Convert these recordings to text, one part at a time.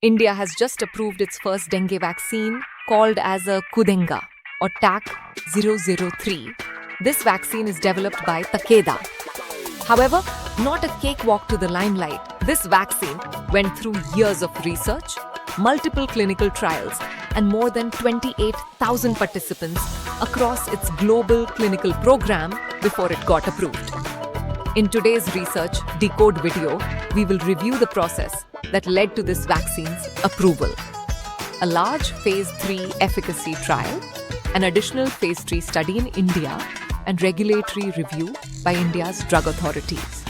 India has just approved its first dengue vaccine called as a Kudenga or TAC-003. This vaccine is developed by Takeda. However, not a cakewalk to the limelight. This vaccine went through years of research, multiple clinical trials, and more than 28,000 participants across its global clinical program before it got approved. In today's Research Decode video, we will review the process that led to this vaccine's approval. A large Phase 3 efficacy trial, an additional Phase 3 study in India, and regulatory review by India's drug authorities.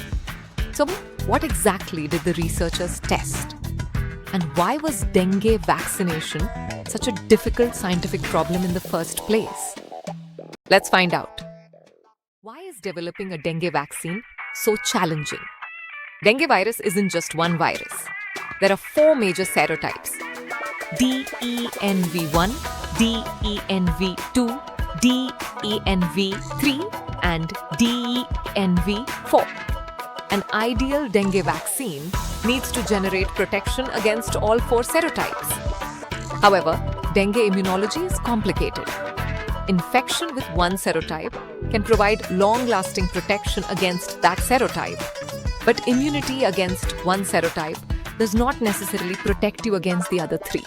So, what exactly did the researchers test? And why was dengue vaccination such a difficult scientific problem in the first place? Let's find out. Why is developing a dengue vaccine so challenging? Dengue virus isn't just one virus. There are 4 major serotypes: DENV1, DENV2, DENV3, and DENV4. An ideal dengue vaccine needs to generate protection against all 4 serotypes. However, dengue immunology is complicated. Infection with one serotype can provide long-lasting protection against that serotype, but immunity against one serotype does not necessarily protect you against the other 3.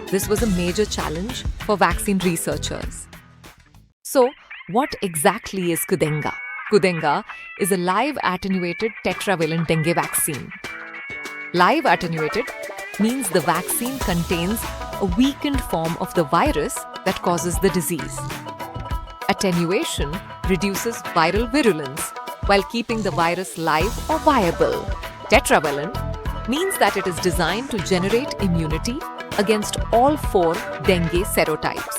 This was a major challenge for vaccine researchers. So, what exactly is Kudenga? Kudenga is a live attenuated tetravalent dengue vaccine. Live attenuated means the vaccine contains a weakened form of the virus that causes the disease. Attenuation reduces viral virulence while keeping the virus live or viable. Tetravalent means that it is designed to generate immunity against all 4 dengue serotypes.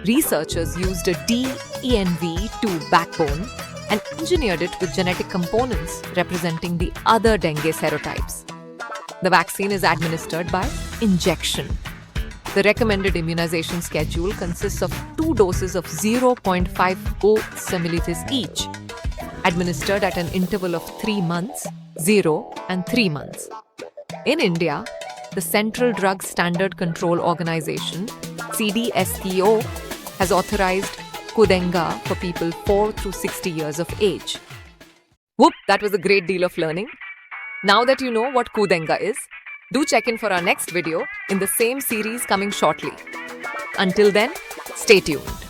Researchers used a DENV2 backbone and engineered it with genetic components representing the other dengue serotypes. The vaccine is administered by injection. The recommended immunization schedule consists of 2 doses of 0.50 milliliters each, administered at an interval of 3 months, 0 and 3 months. In India, the Central Drug Standard Control Organization, CDSCO, has authorized Kudenga for people 4 through 60 years of age. Whoop, that was a great deal of learning. Now that you know what Kudenga is, do check in for our next video in the same series coming shortly. Until then, stay tuned.